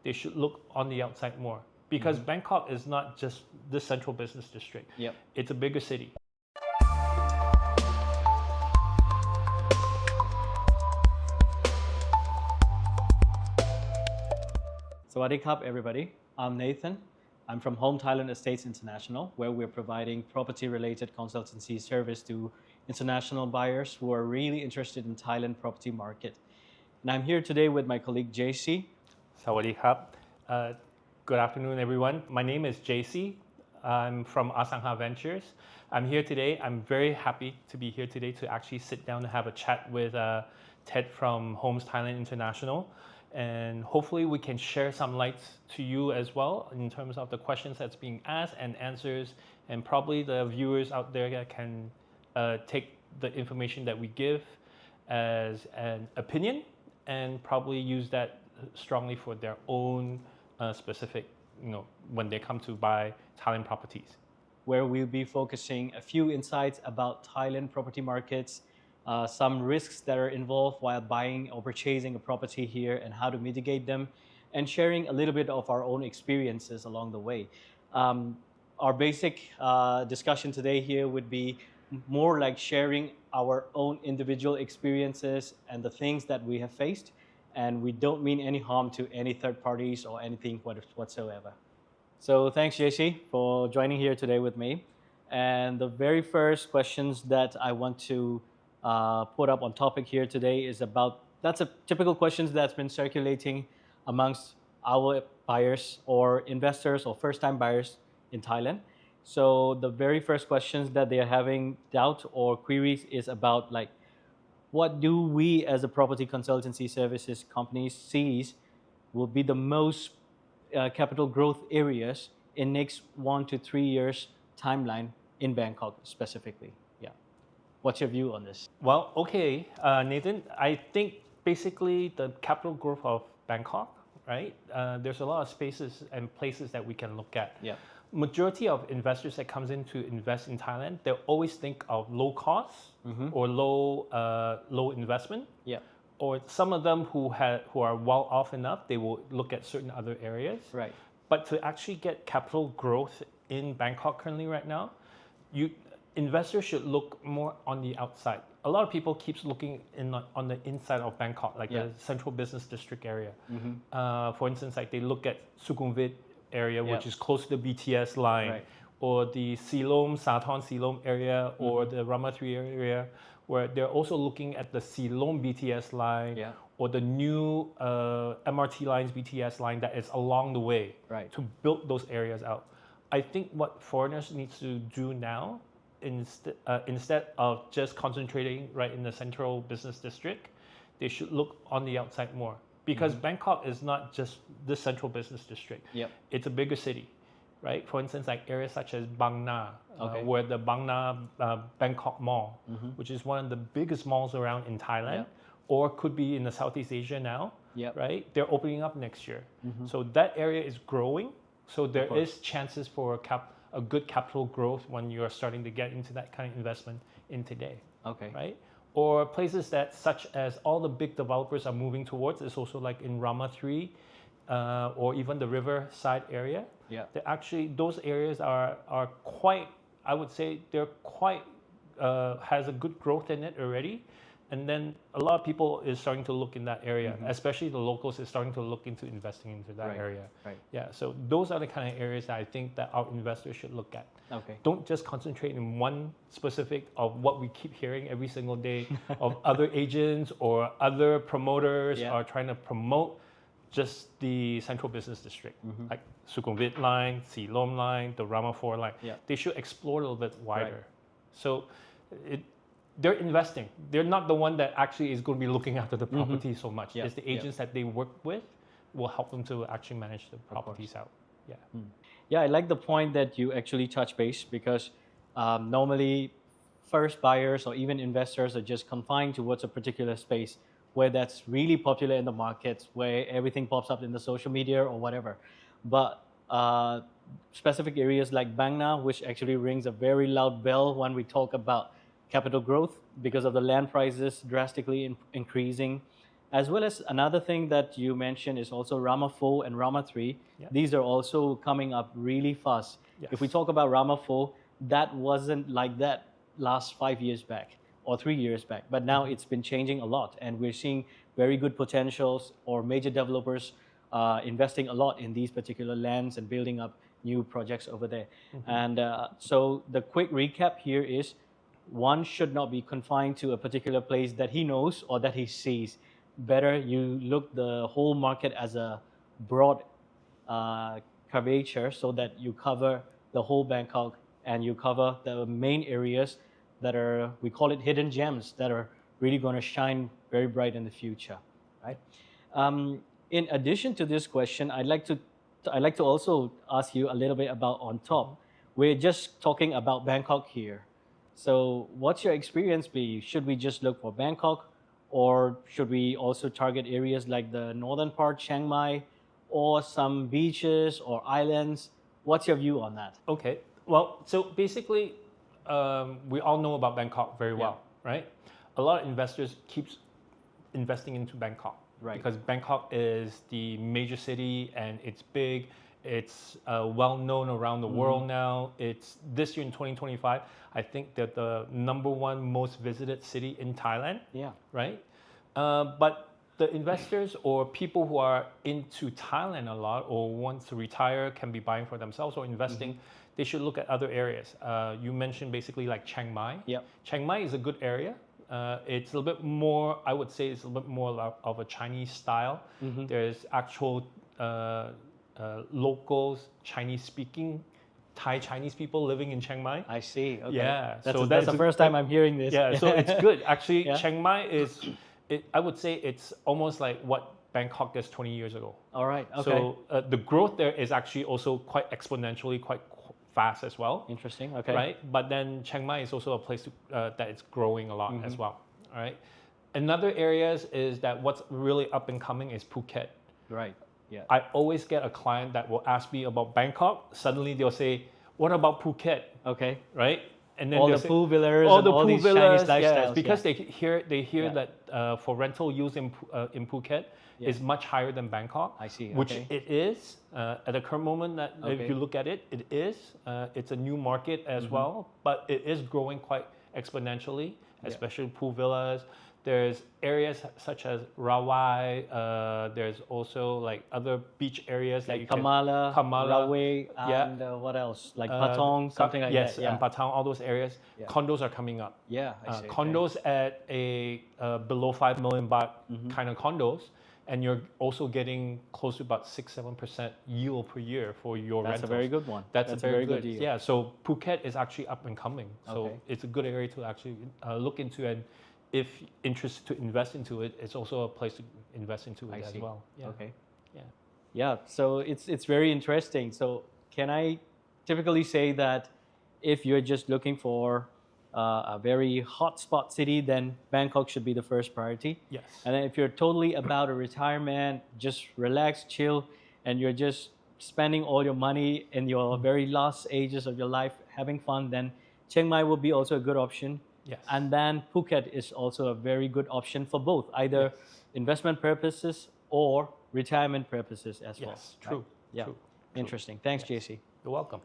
they should look on the outside more. Because Bangkok is not just the central business district. Yep. It's a bigger city. Sawadee Krap, everybody. I'm Nathan. I'm from Home Thailand Estates International, where we're providing property-related consultancy service to international buyers who are really interested in Thailand property market. And I'm here today with my colleague JC. Sawadee Krap. Good afternoon, everyone. My name is JC. I'm from Asangha Ventures. I'm here today. I'm very happy to be here today to actually sit down and have a chat with Ted from Homes Thailand International. And hopefully we can share some lights to you as well in terms of the questions that's being asked and answers, and probably the viewers out there that can take the information that we give as an opinion and probably use that strongly for their own specific, when they come to buy Thailand properties. Where we'll be focusing a few insights about Thailand property markets, some risks that are involved while buying or purchasing a property here and how to mitigate them, and sharing a little bit of our own experiences along the way. Our basic discussion today here would be more like sharing our own individual experiences and the things that we have faced, and we don't mean any harm to any third parties or anything whatsoever. So thanks, JC, for joining here today with me. And the very first questions that I want to put up on topic here today is that's a typical questions that's been circulating amongst our buyers or investors or first-time buyers in Thailand. So the very first questions that they are having doubt or queries is about what do we as a property consultancy services company sees will be the most capital growth areas in next 1 to 3 years timeline in Bangkok specifically. What's your view on this? Well, okay, Nathan, I think basically the capital growth of Bangkok, right? There's a lot of spaces and places that we can look at. Yeah. Majority of investors that comes in to invest in Thailand, they always think of low cost or low investment. Yeah. Or some of them who are well off enough, they will look at certain other areas. Right. But to actually get capital growth in Bangkok currently right now, investors should look more on the outside. A lot of people keeps looking on the inside of Bangkok, like the central business district area. For instance, like they look at Sukhumvit area, which is close to the BTS line, or the Sathorn Silom area, or the Rama 3 area, where they're also looking at the Silom BTS line, or the new MRT lines BTS line that is along the way to build those areas out. I think what foreigners need to do now, instead of just concentrating right in the central business district, they should look on the outside more. Because Bangkok is not just the central business district. It's a bigger city, right? For instance, like areas such as Bang Na, where the Bang Na Bangkok Mall, which is one of the biggest malls around in Thailand, or could be in the Southeast Asia now, right? They're opening up next year. So that area is growing. So there is chances for a good capital growth when you're starting to get into that kind of investment in today, right? Or places that such as all the big developers are moving towards is also like in Rama 3 or even the riverside area. Those areas are quite, I would say they're quite, has a good growth in it already. And then a lot of people is starting to look in that area, especially the locals is starting to look into investing into that area. Yeah, so those are the kind of areas that I think that our investors should look at. Don't just concentrate in one specific of what we keep hearing every single day of other agents or other promoters are trying to promote just the central business district, like Sukhumvit line, Silom line, the Rama 4 line. They should explore a little bit wider. So they're investing. They're not the one that actually is going to be looking after the property so much. It's the agents that they work with will help them to actually manage the properties out. Yeah, I like the point that you actually touch base, because normally first buyers or even investors are just confined towards a particular space where that's really popular in the markets, where everything pops up in the social media or whatever. But specific areas like Bang Na, which actually rings a very loud bell when we talk about capital growth because of the land prices drastically increasing, As well as another thing that you mentioned is also Rama 4 and Rama 3. Yeah. These are also coming up really fast. Yes. If we talk about Rama 4, that wasn't like that last 5 years back or 3 years back. But now it's been changing a lot, and we're seeing very good potentials or major developers investing a lot in these particular lands and building up new projects over there. And so the quick recap here is one should not be confined to a particular place that he knows or that he sees. Better you look the whole market as a broad curvature so that you cover the whole Bangkok and you cover the main areas that are, we call it hidden gems, that are really going to shine very bright in the future, right? In addition to this question, I'd like to also ask you a little bit about on top. We're just talking about Bangkok here. So what's your experience be? Should we just look for Bangkok, or should we also target areas like the northern part, Chiang Mai, or some beaches or islands? What's your view on that? Okay. Well, so basically, we all know about Bangkok very well, right? A lot of investors keeps investing into Bangkok, right? Because Bangkok is the major city and it's big. It's well known around the world now. It's this year in 2025. I think that the #1 most visited city in Thailand. Yeah. Right. But the investors or people who are into Thailand a lot or want to retire, can be buying for themselves or investing. They should look at other areas. You mentioned basically like Chiang Mai. Yeah. Chiang Mai is a good area. It's a little bit more, I would say it's a little bit more of a Chinese style. There's actual locals, Chinese-speaking Thai Chinese people living in Chiang Mai. I see. Okay. Yeah. That's the first time I'm hearing this. Yeah, so it's good. Actually, Chiang Mai is, I would say it's almost like what Bangkok is 20 years ago. All right. Okay. So the growth there is actually also quite exponentially, quite fast as well. Interesting. Okay. Right. But then Chiang Mai is also a place that is growing a lot as well. All right. Another areas is that what's really up and coming is Phuket. Right. Yeah. I always get a client that will ask me about Bangkok. Suddenly they'll say, "What about Phuket?" Okay. Right. And then all the pool villas and all these Chinese lifestyles. Because they hear that for rental use in Phuket is much higher than Bangkok. I see. Which it is at the current moment. That if you look at it, it is. It's a new market as well, but it is growing quite exponentially, especially pool villas. There's areas such as Rawai. There's also like other beach areas like Kamala, Rawai, and what else? Like Patong, something like that. Yes, and Patong, all those areas. Yeah. Condos are coming up. Yeah, I see. Condos at a below 5 million baht kind of condos, and you're also getting close to about 6-7% yield per year for your rentals. That's a very good one. That's a very good deal. Yeah, so Phuket is actually up and coming. So it's a good area to actually look into, and if interested to invest into it, it's also a place to invest into it as well. Yeah. Okay. Yeah. Yeah. So it's very interesting. So can I typically say that if you're just looking for a very hotspot city, then Bangkok should be the first priority? Yes. And then if you're totally about a retirement, just relax, chill, and you're just spending all your money in your very last ages of your life having fun, then Chiang Mai will be also a good option. Yes. And then Phuket is also a very good option for both, either investment purposes or retirement purposes as well. Yes, true. Right? Yeah. True. Interesting. Thanks, JC. You're welcome.